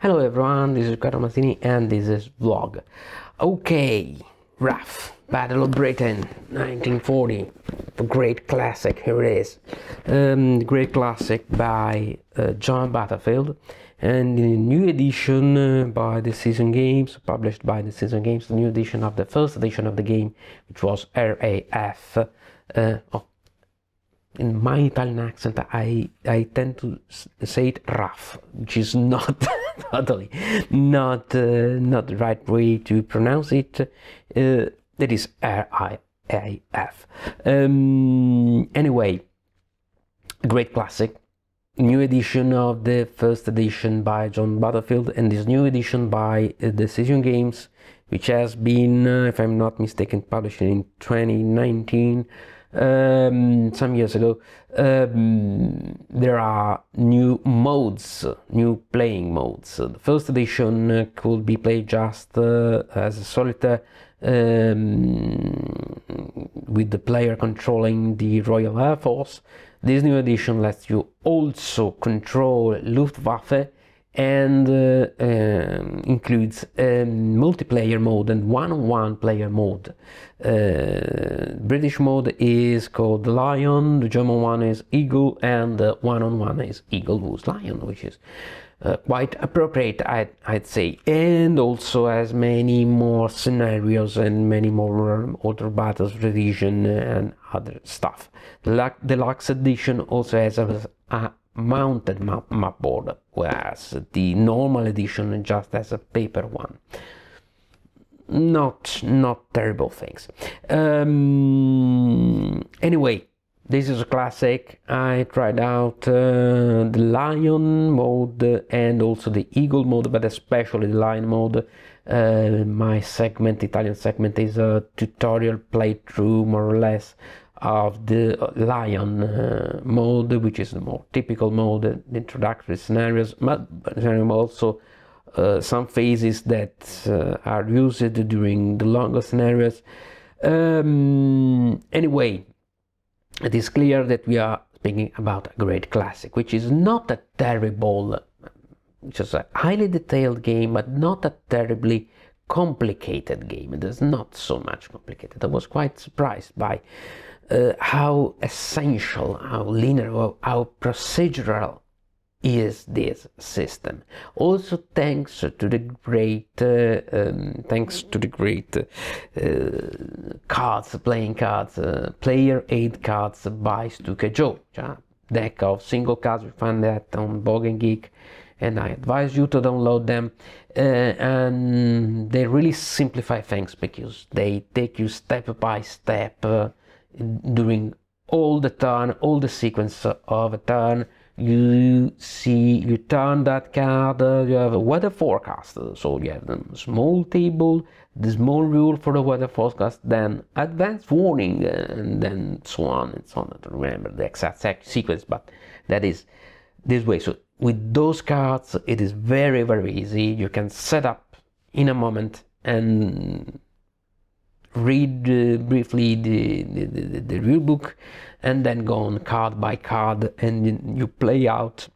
Hello everyone, this is Carlo Mazzini and this is vlog. Okay, RAF, Battle of Britain, 1940, a great classic, here it is. Great classic by John Battlefield, and the new edition by the Season Games, published by the Season Games, the new edition of the first edition of the game, which was RAF. In my Italian accent, I tend to say it RAF, which is not totally not the right way to pronounce it. It is RIAF. Anyway, great classic, new edition of the first edition by John Battlefield, and this new edition by Decision Games, which has been, if I'm not mistaken, published in 2019. Some years ago. There are new modes, new playing modes. The first edition could be played just as a solitaire, with the player controlling the Royal Air Force. This new edition lets you also control Luftwaffe and includes a multiplayer mode and one-on-one player mode. British mode is called Lion, the German one is Eagle, and the one-on-one is Eagle vs Lion, which is quite appropriate, I'd say, and also has many more scenarios and many more other battles, revision and other stuff. The deluxe edition also has a mounted map board, whereas the normal edition just has a paper one. Not terrible things. Anyway, this is a classic. I tried out the Lion mode and also the Eagle mode, but especially the Lion mode. My segment, Italian segment, is a tutorial playthrough, more or less, of the Lion mode, which is the more typical mode, the introductory scenarios, but also some phases that are used during the longer scenarios. Anyway, it is clear that we are speaking about a great classic, which is not a terrible, which is a highly detailed game, but not a terribly complicated game. It is not so much complicated. I was quite surprised by how essential, how linear, how procedural is this system. Also thanks to the great playing cards, player aid cards by Stuka Joe. Deck of single cards, we find that on Bog and Geek, and I advise you to download them. And they really simplify things because they take you step by step during all the turn, all the sequence of a turn. You turn that card, you have a weather forecast, so you have the small table, the small rule for the weather forecast, then advanced warning, and then so on and so on. I don't remember the exact sequence, but that is this way. So with those cards, it is very, very easy. You can set up in a moment and read briefly the rule book, and then go on card by card, and you play out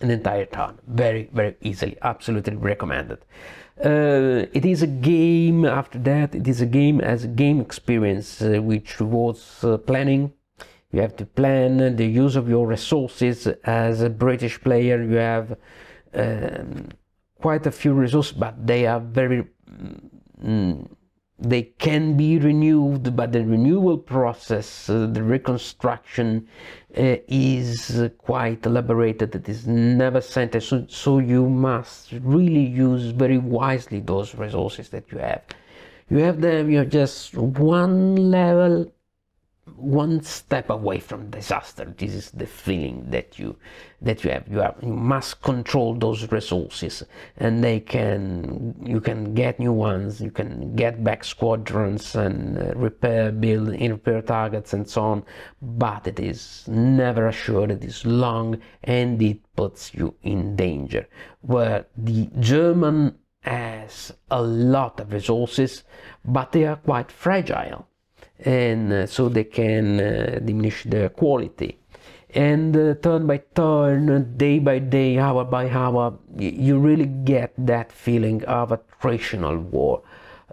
an entire turn very, very easily. Absolutely recommended. It is a game. After that, it is a game as a game experience, which rewards planning. You have to plan the use of your resources. As a British player, you have quite a few resources, but they are very they can be renewed, but the renewal process, the reconstruction is quite elaborated. It is never centered, so you must really use very wisely those resources that you have. You have them, you're just one level, one step away from disaster. This is the feeling that you have. You must control those resources, and you can get new ones. You can get back squadrons and repair targets and so on. But it is never assured. It is long, and it puts you in danger. Where the German has a lot of resources, but they are quite fragile, and so they can diminish their quality. and turn by turn, day by day, hour by hour, you really get that feeling of attritional war.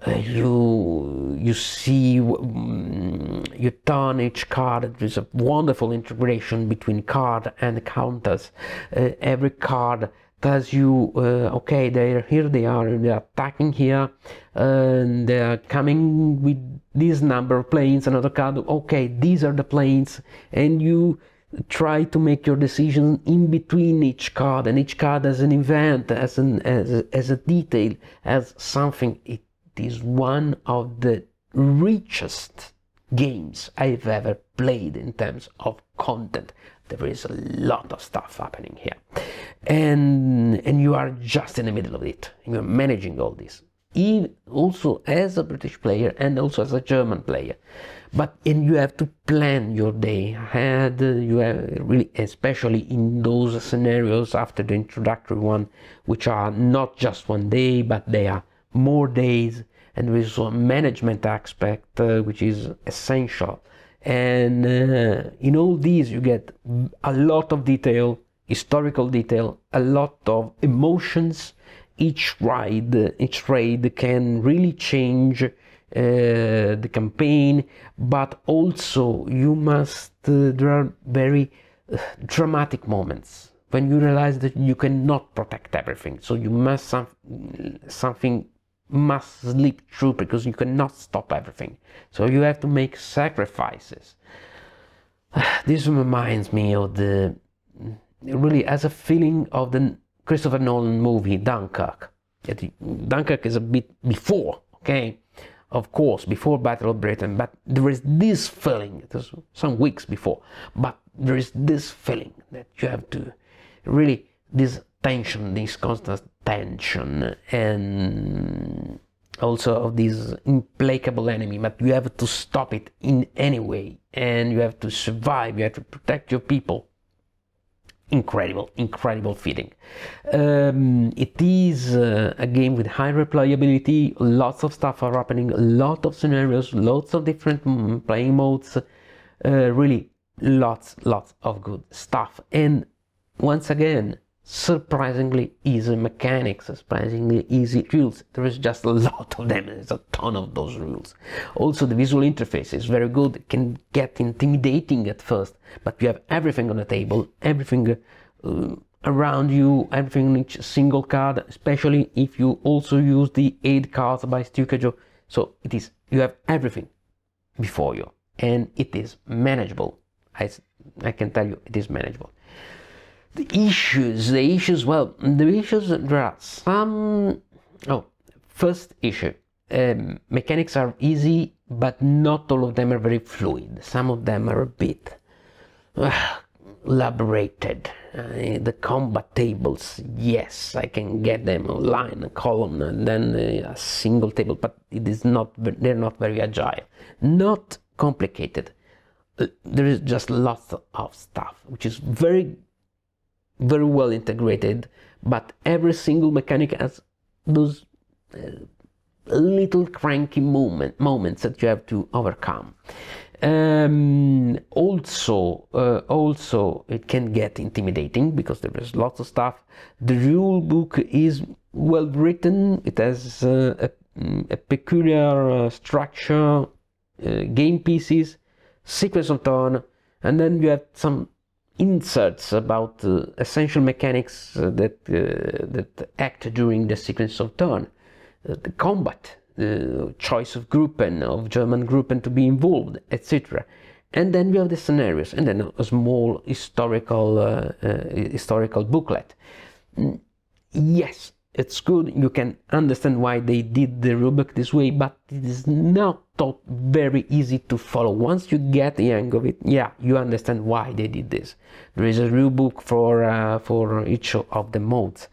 You see, you turn each card. There's a wonderful integration between card and counters. Every card tells you, okay, they're here, they're attacking here, and they're coming with this number of planes. Another card, okay, these are the planes, and you try to make your decision in between each card, and each card as an event, as a detail, as something. It is one of the richest games I've ever played in terms of content. There is a lot of stuff happening here, and you are just in the middle of it. You're managing all this, also as a British player and also as a German player. And you have to plan your day ahead. You have really, especially in those scenarios after the introductory one, which are not just one day, but they are more days, and there is a management aspect which is essential. And in all these you get a lot of detail, historical detail, a lot of emotions. Each raid can really change the campaign, but also there are very dramatic moments when you realize that you cannot protect everything, so you must something must slip through, because you cannot stop everything, so you have to make sacrifices. This reminds me of really as a feeling of the Christopher Nolan movie Dunkirk. Dunkirk is a bit before, okay, of course, before Battle of Britain, but there is this feeling, there's some weeks before, but there is this feeling that you have to really, this tension, this constant tension, and also of this implacable enemy, but you have to stop it in any way, and you have to survive, you have to protect your people. Incredible feeling. It is a game with high replayability, lots of stuff are happening, a lot of scenarios, lots of different playing modes, really lots of good stuff, and once again, surprisingly easy mechanics, surprisingly easy rules. There is just a lot of them, there's a ton of those rules. Also the visual interface is very good. It can get intimidating at first, but you have everything on the table, everything around you, everything in each single card, especially if you also use the aid cards by Stukajo. So you have everything before you, and it is manageable. I can tell you, it is manageable. The issues, well, there are some. First issue, mechanics are easy, but not all of them are very fluid. Some of them are a bit elaborated. The combat tables, yes, I can get them a line, a column, and then a single table, but they're not very agile. Not complicated. There is just lots of stuff, which is very well integrated, but every single mechanic has those little cranky moments that you have to overcome. Also it can get intimidating because there is lots of stuff. The rule book is well written. It has a peculiar structure, game pieces, sequence of turn, and then you have some inserts about essential mechanics that act during the sequence of turn, the combat, the choice of Gruppen, of German Gruppen to be involved, etc. And then we have the scenarios, and then a small historical booklet. Yes, it's good. You can understand why they did the rulebook this way, but it is not very easy to follow. Once you get the hang of it, yeah, you understand why they did this. There is a rulebook for each of the modes.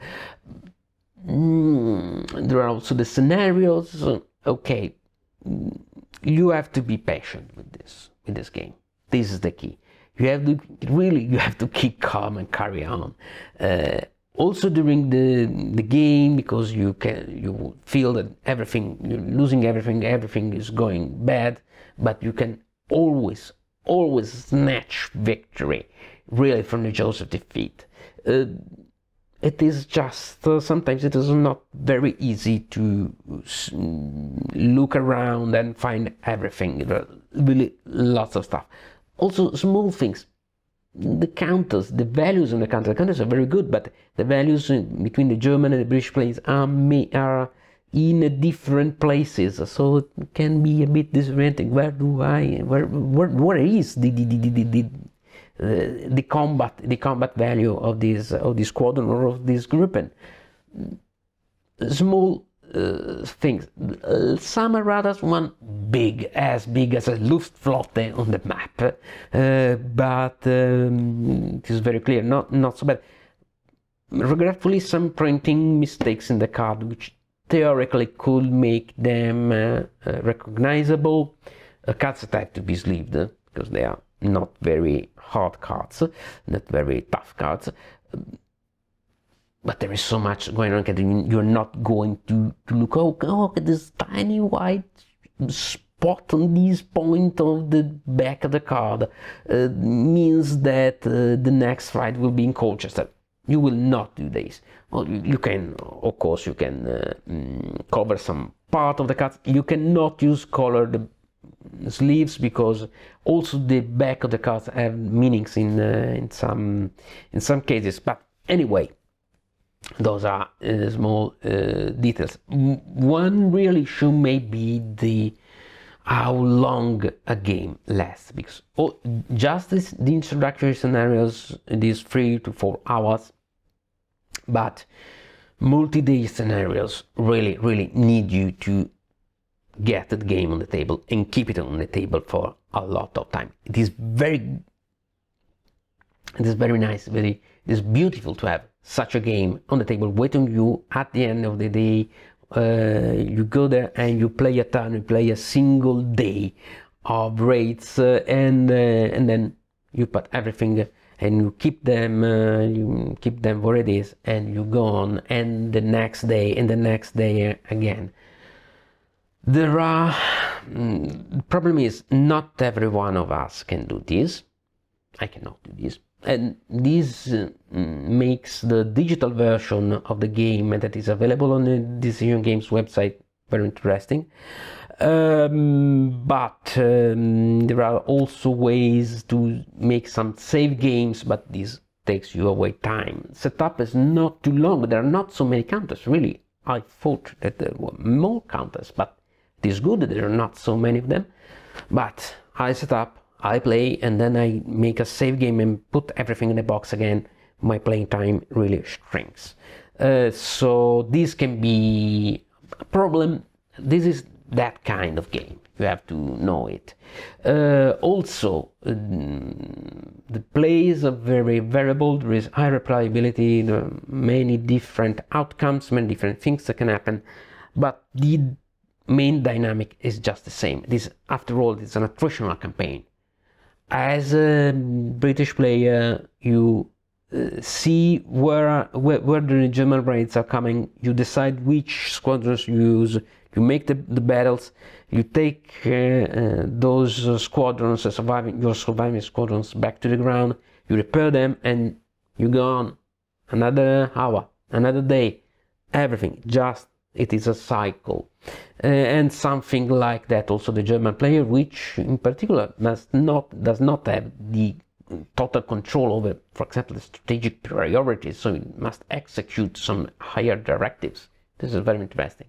There are also the scenarios. Okay, you have to be patient with this game. This is the key. You have to keep calm and carry on. Also during the game, because you feel that you're losing everything is going bad, but you can always snatch victory really from the jaws of defeat. It is just sometimes it is not very easy to look around and find everything. There are really lots of stuff. Also small things. The counters, the values on the counters are very good, but the values between the German and the British players are in different places, so it can be a bit disorienting. Where is the combat value of this squadron or of this grouping? Small things. Some are rather one as big as a Luftwaffe on the map, but it is very clear, not so bad. Regretfully, some printing mistakes in the card, which theoretically could make them recognizable. Cards that have to be sleeved because they are not very hard cards, not very tough cards. But there is so much going on that you're not going to look, oh, this tiny white spot on this point of the back of the card means that the next fight will be in Colchester. You will not do this. Well, you can, of course, you can cover some part of the cards. You cannot use colored sleeves because also the back of the cards have meanings in some cases. But anyway, those are small details. One real issue may be how long a game lasts, because just the introductory scenarios, these 3 to 4 hours, but multi-day scenarios really need you to get the game on the table and keep it on the table for a lot of time. It is very nice, it is beautiful to have such a game on the table waiting you at the end of the day. You go there and you play a turn, you play a single day of raids, and then you put everything and you keep them where it is, and you go on, and the next day and the next day again. There are problem is not every one of us can do this. I cannot do this, and this makes the digital version of the game that is available on the Decision Games website very interesting. But there are also ways to make some save games, but this takes you away time. Setup is not too long. There are not so many counters, really. I thought that there were more counters, but it is good that there are not so many of them. But I set up, I play, and then I make a save game and put everything in the box again. My playing time really shrinks. So this can be a problem. This is that kind of game. You have to know it. Also, the plays are very variable. There is high replayability. There are many different outcomes, many different things that can happen. But the main dynamic is just the same. This, after all, it's an attritional campaign. As a British player, you see where the German raids are coming. You decide which squadrons you use. You make the battles. You take those squadrons, your surviving squadrons, back to the ground. You repair them, and you go on another hour, another day. Everything it is a cycle, and something like that. Also, the German player, which in particular does not have the total control over, for example, the strategic priorities, so it must execute some higher directives. This is very interesting.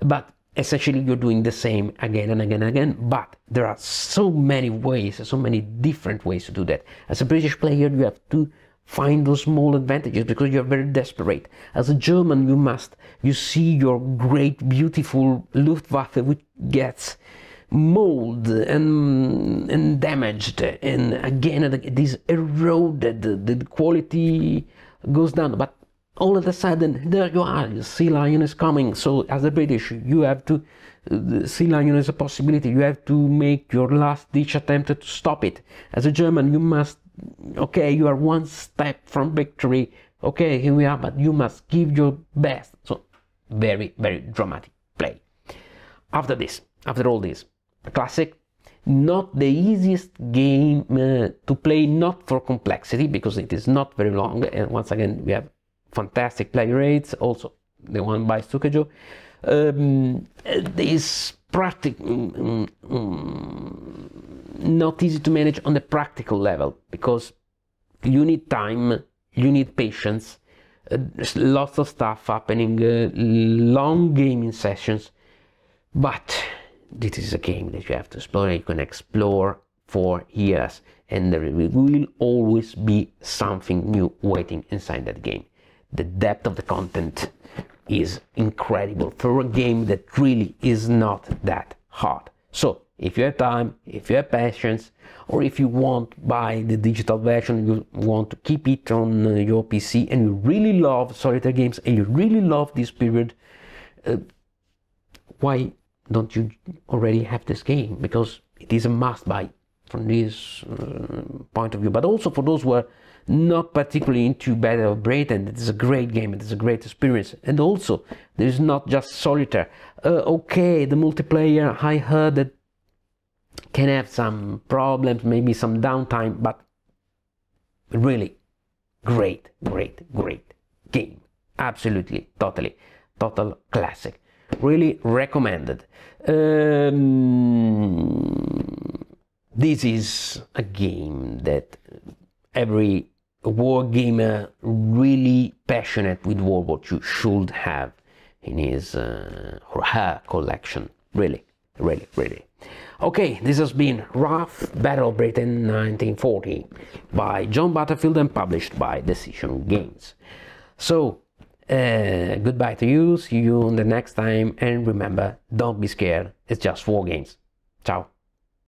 But essentially, you're doing the same again and again and again. But there are so many ways, so many different ways to do that. As a British player, you have to find those small advantages because you're very desperate. As a German, you see your great, beautiful Luftwaffe, which gets mauled and damaged, and again it is eroded. The quality goes down. But all of a sudden, there you are. The Sea Lion is coming. So, as a British, you have to. The Sea Lion is a possibility. You have to make your last-ditch attempt to stop it. As a German, you must. Okay, you are one step from victory. Okay, here we are, but you must give your best. So, very, very dramatic play. After all this, a classic. not the easiest game to play, not for complexity, because it is not very long, and once again we have fantastic play rates, also the one by Stukejo. This not easy to manage on the practical level, because you need time, you need patience, lots of stuff happening, long gaming sessions, but this is a game that you have to explore. You can explore for years, and there will always be something new waiting inside that game. The depth of the content is incredible for a game that really is not that hard. So if you have time, if you have patience, or if you want buy the digital version, you want to keep it on your PC, and you really love solitaire games and you really love this period, why don't you already have this game? Because it is a must buy from this point of view. But also for those who are not particularly into Battle of Britain, it is a great game, it is a great experience. And also there is not just solitaire. Okay, the multiplayer, I heard that can have some problems, maybe some downtime, but really great game. Absolutely, total classic. Really recommended. This is a game that every war gamer really passionate with World War II should have in his or her collection. Really. Okay, this has been RAF Battle of Britain 1940 by John Butterfield and published by Decision Games. So, goodbye to you, see you on the next time, and remember, don't be scared, it's just war games. Ciao.